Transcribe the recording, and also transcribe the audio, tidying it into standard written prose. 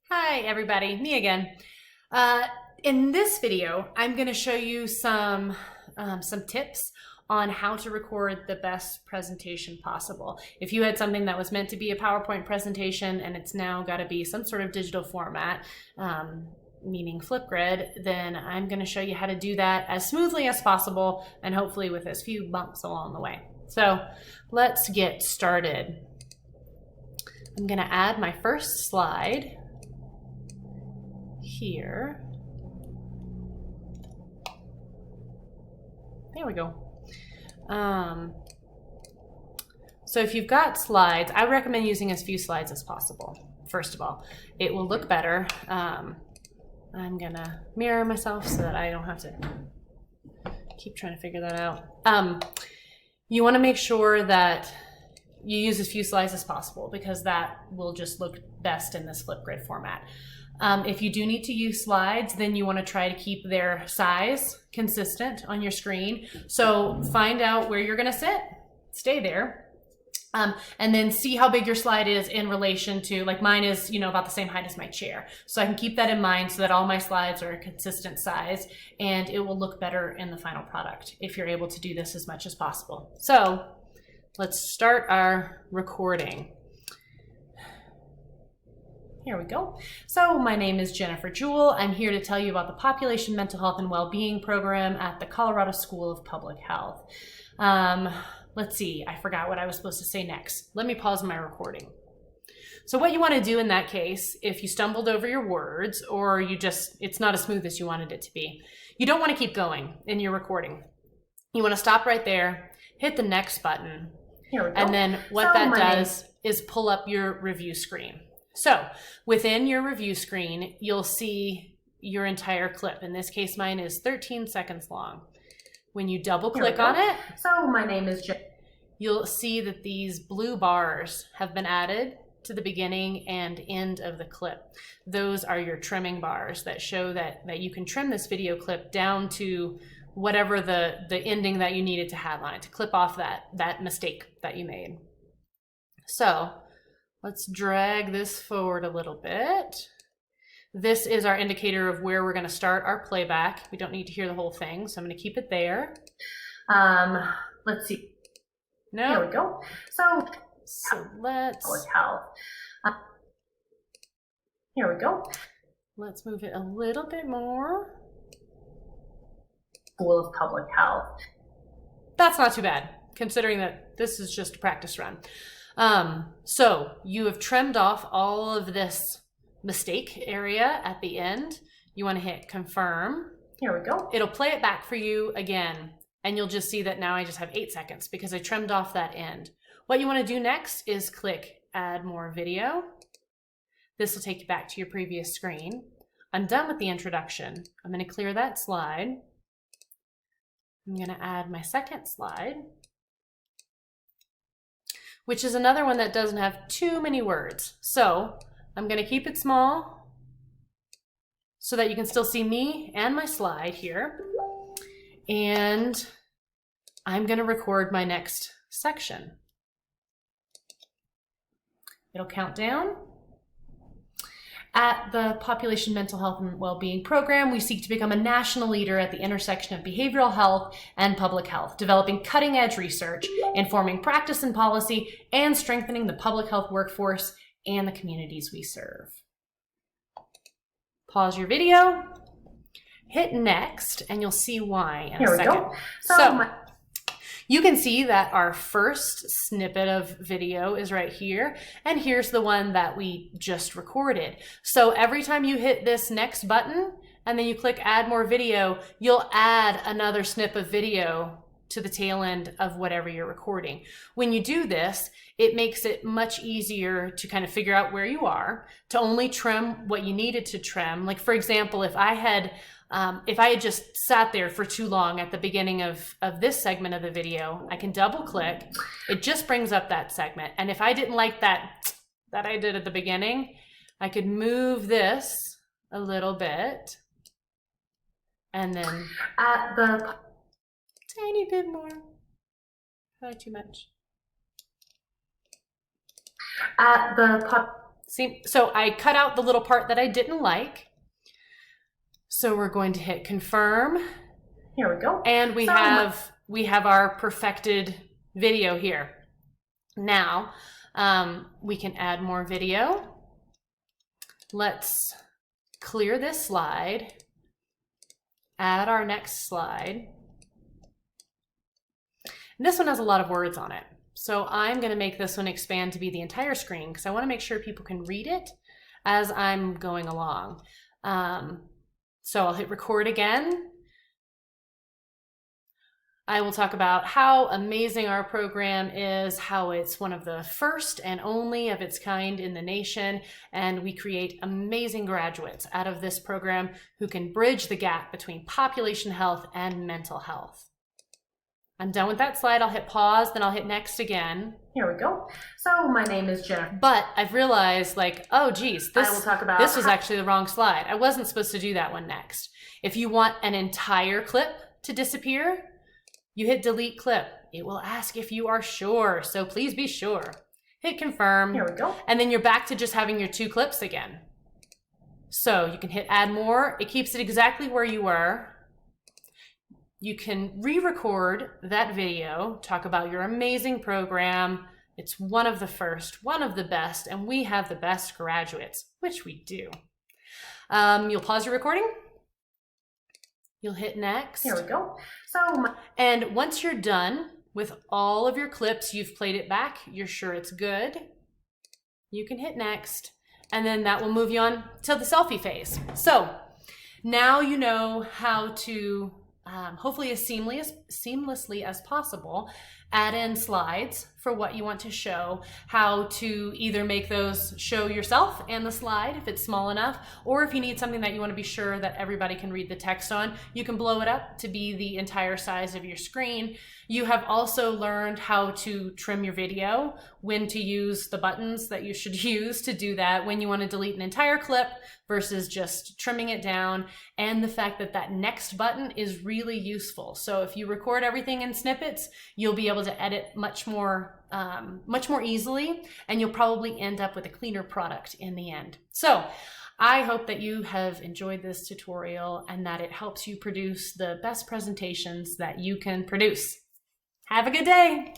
Hi everybody, me again. In this video, I'm going to show you some tips on how to record the best presentation possible. If you had something that was meant to be a PowerPoint presentation and it's now got to be some sort of digital format, meaning Flipgrid, then I'm going to show you how to do that as smoothly as possible and hopefully with as few bumps along the way. So let's get started. I'm going to add my first slide here. There we go. So if you've got slides, I recommend using as few slides as possible. First of all, it will look better. I'm gonna mirror myself so that I don't have to keep trying to figure that out. You want to make sure that you use as few slides as possible because that will just look best in this Flipgrid format. If you do need to use slides, then you want to try to keep their size consistent on your screen. So find out where you're going to sit, stay there, and then see how big your slide is in relation to, like mine is, about the same height as my chair. So I can keep that in mind so that all my slides are a consistent size and it will look better in the final product if you're able to do this as much as possible. So let's start our recording. Here we go. So my name is Jennifer Jewell. I'm here to tell you about the Population Mental Health and Wellbeing Program at the Colorado School of Public Health. Let's see, I forgot what I was supposed to say next. Let me pause my recording. So what you want to do in that case, if you stumbled over your words or it's not as smooth as you wanted it to be, you don't want to keep going in your recording. You want to stop right there, hit the next button, Here we go. and then what that does is pull up your review screen. So within your review screen, you'll see your entire clip. In this case, mine is 13 seconds long. When you double click on it, so my name is you'll see that these blue bars have been added to the beginning and end of the clip. Those are your trimming bars that show that you can trim this video clip down to whatever the ending that you needed to have on it to clip off that mistake that you made. So let's drag this forward a little bit. This is our indicator of where we're going to start our playback. We don't need to hear the whole thing, so I'm going to keep it there. Let's see. No. Here we go. So let's public health. Here we go. Let's move it a little bit more. School of Public Health. That's not too bad, considering that this is just a practice run. So you have trimmed off all of this mistake area at the end. You want to hit confirm. Here we go. It'll play it back for you again, and you'll just see that now I just have 8 seconds because I trimmed off that end. What you want to do next is click add more video. This will take you back to your previous screen. I'm done with the introduction. I'm going to clear that slide. I'm going to add my second slide, which is another one that doesn't have too many words. So I'm going to keep it small so that you can still see me and my slide here. And I'm going to record my next section. It'll count down. At the Population Mental Health and Wellbeing Program, we seek to become a national leader at the intersection of behavioral health and public health, developing cutting-edge research, informing practice and policy, and strengthening the public health workforce and the communities we serve. Pause your video, hit next, and you'll see why in a second. Go. So you can see that our first snippet of video is right here, and here's the one that we just recorded. So every time you hit this next button and then you click add more video, you'll add another snip of video to the tail end of whatever you're recording. When you do this, it makes it much easier to kind of figure out where you are, to only trim what you needed to trim. Like for example, if I had just sat there for too long at the beginning of this segment of the video, I can double click. It just brings up that segment. And if I didn't like that I did at the beginning, I could move this a little bit and then the tiny bit more. Not too much. See, so I cut out the little part that I didn't like. So we're going to hit confirm. Here we go. And we have our perfected video here. Now, we can add more video. Let's clear this slide, add our next slide. And this one has a lot of words on it. So I'm going to make this one expand to be the entire screen because I want to make sure people can read it as I'm going along. So I'll hit record again. I will talk about how amazing our program is, how it's one of the first and only of its kind in the nation, and we create amazing graduates out of this program who can bridge the gap between population health and mental health. I'm done with that slide. I'll hit pause, then I'll hit next again. Here we go. So my name is Jennifer. But I've realized, like, oh geez, I will talk about this was actually the wrong slide. I wasn't supposed to do that one next. If you want an entire clip to disappear, you hit delete clip. It will ask if you are sure, so please be sure. Hit confirm. Here we go. And then you're back to just having your 2 clips again. So you can hit add more. It keeps it exactly where you were. You can re-record that video, talk about your amazing program. It's one of the first, one of the best, and we have the best graduates, which we do. You'll pause your recording. You'll hit next. Here we go. And once you're done with all of your clips, you've played it back, you're sure it's good, you can hit next, and then that will move you on to the selfie phase. So now you know how to, hopefully as seamlessly as possible, add in slides for what you want to show, how to either make those show yourself and the slide if it's small enough, or if you need something that you want to be sure that everybody can read the text on, you can blow it up to be the entire size of your screen. You have also learned how to trim your video, when to use the buttons that you should use to do that, when you want to delete an entire clip versus just trimming it down, and the fact that that next button is really useful. So if you record everything in snippets, you'll be able to edit much more easily, and you'll probably end up with a cleaner product in the end. So I hope that you have enjoyed this tutorial and that it helps you produce the best presentations that you can produce. Have a good day.